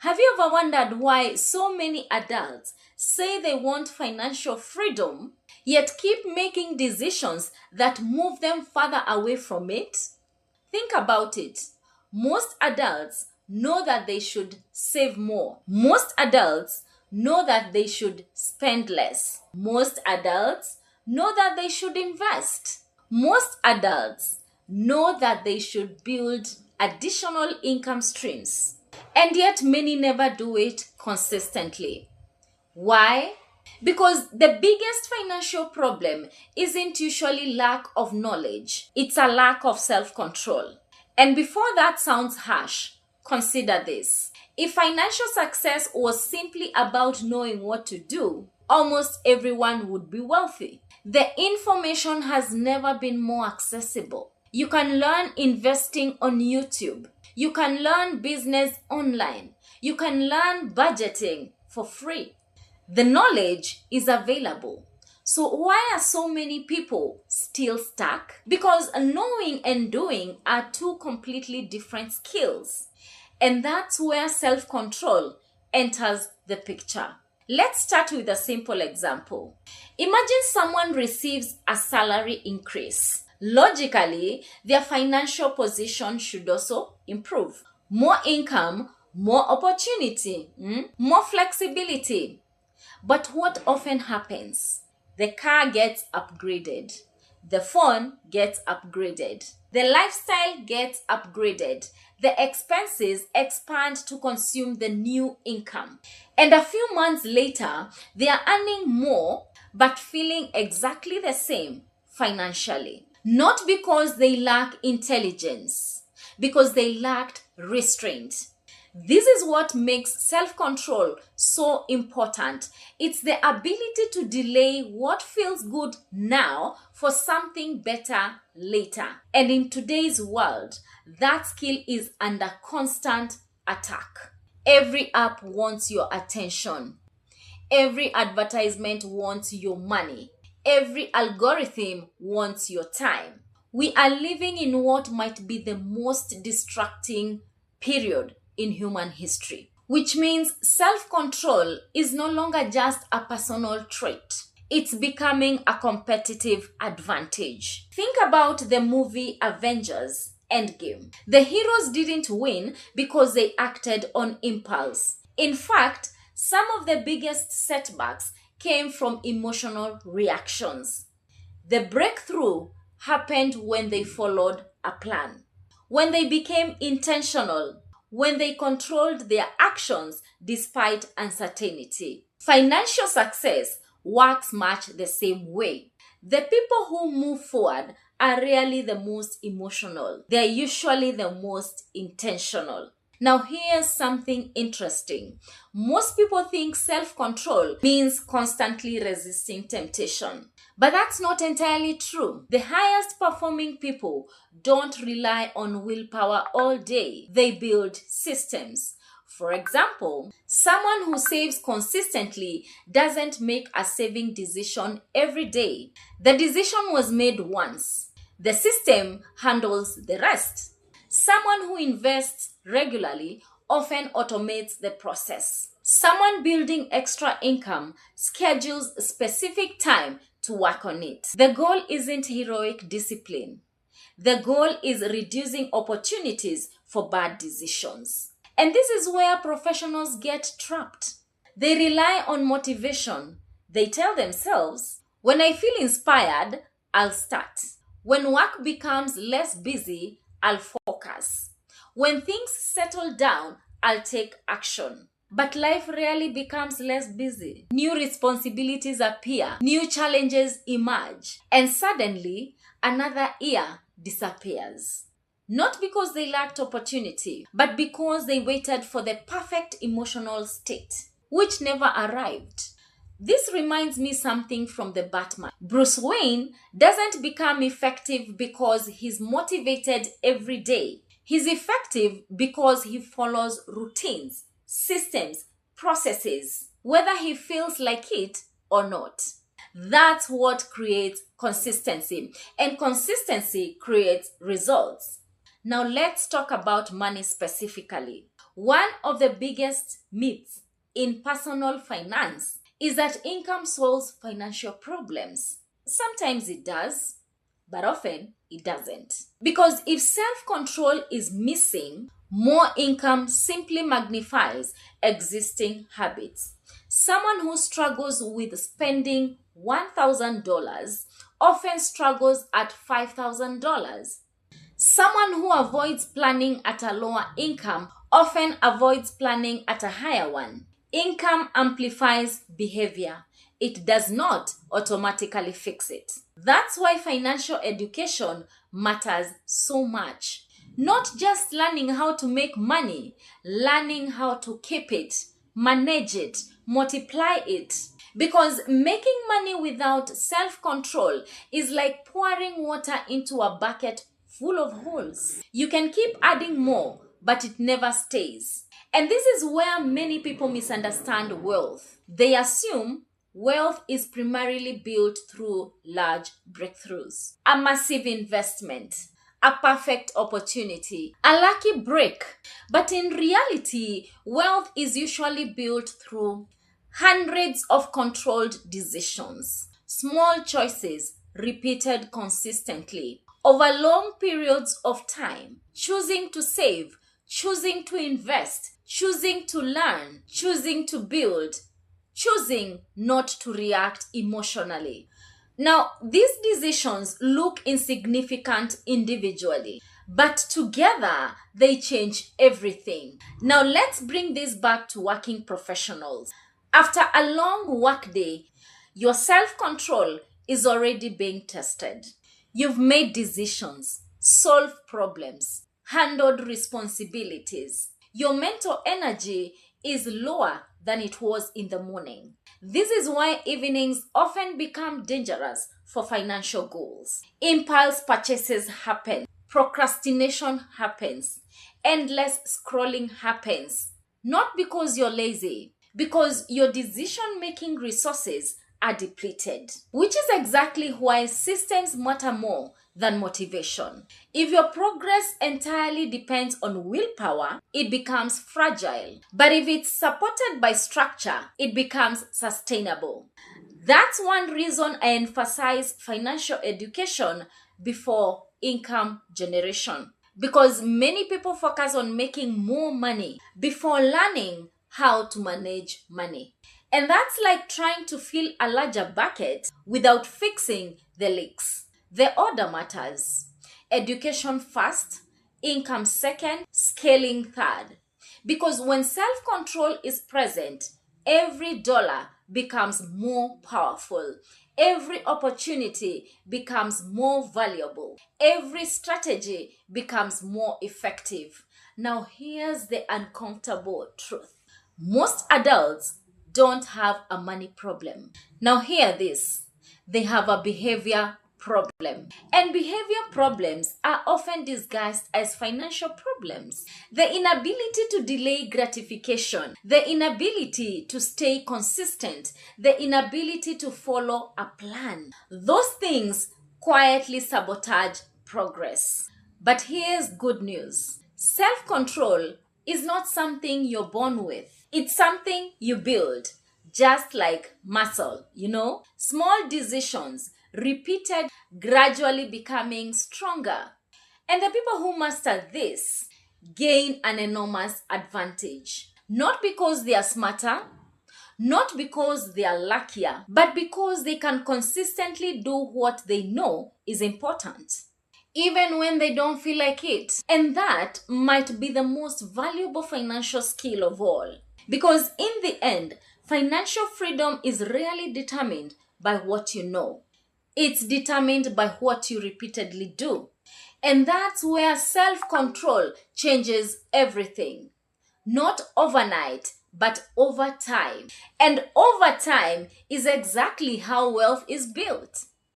Have you ever wondered why so many adults say they want financial freedom, yet keep making decisions that move them further away from it? Think about it. Most adults know that they should save more. Most adults know that they should spend less. Most adults know that they should invest. Most adults know that they should build additional income streams. And yet many never do it consistently. Why? Because the biggest financial problem isn't usually lack of knowledge. It's a lack of self-control. And before that sounds harsh, consider this. If financial success was simply about knowing what to do, almost everyone would be wealthy. The information has never been more accessible. You can learn investing on YouTube. You can learn business online. You can learn budgeting for free. The knowledge is available. So why are so many people still stuck? Because knowing and doing are two completely different skills. And that's where self-control enters the picture. Let's start with a simple example. Imagine someone receives a salary increase. Logically, their financial position should also improve. More income, more opportunity, more flexibility. But what often happens? The car gets upgraded. The phone gets upgraded. The lifestyle gets upgraded. The expenses expand to consume the new income. And a few months later, they are earning more but feeling exactly the same financially. Not because they lack intelligence, because they lacked restraint. This is what makes self-control so important. It's the ability to delay what feels good now for something better later. And in today's world, that skill is under constant attack. Every app wants your attention. Every advertisement wants your money. Every algorithm wants your time. We are living in what might be the most distracting period in human history, which means self-control is no longer just a personal trait. It's becoming a competitive advantage. Think about the movie Avengers Endgame. The heroes didn't win because they acted on impulse. In fact, some of the biggest setbacks came from emotional reactions. The breakthrough happened when they followed a plan, when they became intentional, when they controlled their actions despite uncertainty. Financial success works much the same way. The people who move forward are rarely the most emotional. They are usually the most intentional. Now here's something interesting. Most people think self-control means constantly resisting temptation. But that's not entirely true. The highest performing people don't rely on willpower all day. They build systems. For example, someone who saves consistently doesn't make a saving decision every day. The decision was made once. The system handles the rest. Someone who invests regularly often automates the process. Someone building extra income schedules specific time to work on it. The goal isn't heroic discipline. The goal is reducing opportunities for bad decisions. And this is where professionals get trapped. They rely on motivation. They tell themselves, when I feel inspired, I'll start. When work becomes less busy, I'll focus. When things settle down, I'll take action. But life rarely becomes less busy. New responsibilities appear, new challenges emerge, and suddenly another year disappears. Not because they lacked opportunity, but because they waited for the perfect emotional state, which never arrived. This reminds me something from the Batman. Bruce Wayne doesn't become effective because he's motivated every day. He's effective because he follows routines, systems, processes, whether he feels like it or not. That's what creates consistency, and consistency creates results. Now let's talk about money specifically. One of the biggest myths in personal finance is that income solves financial problems. Sometimes it does, but often it doesn't. Because if self-control is missing, more income simply magnifies existing habits. Someone who struggles with spending $1,000 often struggles at $5,000. Someone who avoids planning at a lower income often avoids planning at a higher one. Income amplifies behavior. It does not automatically fix it. That's why financial education matters so much. Not just learning how to make money, learning how to keep it, manage it, multiply it. Because making money without self-control is like pouring water into a bucket full of holes. You can keep adding more, but it never stays. And this is where many people misunderstand wealth. They assume wealth is primarily built through large breakthroughs, a massive investment, a perfect opportunity, a lucky break. But in reality, wealth is usually built through hundreds of controlled decisions, small choices repeated consistently over long periods of time, choosing to save, choosing to invest, choosing to learn, choosing to build, choosing not to react emotionally. Now, these decisions look insignificant individually, but together they change everything. Now, let's bring this back to working professionals. After a long workday, your self-control is already being tested. You've made decisions, solved problems, handled responsibilities. Your mental energy is lower than it was in the morning. This is why evenings often become dangerous for financial goals. Impulse purchases happen, procrastination happens, endless scrolling happens. Not because you're lazy, because your decision-making resources are depleted, which is exactly why systems matter more than motivation. If your progress entirely depends on willpower, it becomes fragile. But if it's supported by structure, it becomes sustainable. That's one reason I emphasize financial education before income generation. Because many people focus on making more money before learning how to manage money. And that's like trying to fill a larger bucket without fixing the leaks. The order matters. Education first, income second, scaling third. Because when self-control is present, every dollar becomes more powerful. Every opportunity becomes more valuable. Every strategy becomes more effective. Now, here's the uncomfortable truth. Most adults don't have a money problem. Now, hear this. They have a behavior problem. And behavior problems are often disguised as financial problems. The inability to delay gratification, the inability to stay consistent, the inability to follow a plan. Those things quietly sabotage progress. But here's good news. Self-control is not something you're born with. It's something you build, just like muscle, Small decisions, repeated, gradually becoming stronger. And the people who master this gain an enormous advantage. Not because they are smarter, not because they are luckier, but because they can consistently do what they know is important, even when they don't feel like it. And that might be the most valuable financial skill of all. Because in the end, financial freedom is rarely determined by what you know. It's determined by what you repeatedly do. And that's where self-control changes everything. Not overnight, but over time. And over time is exactly how wealth is built.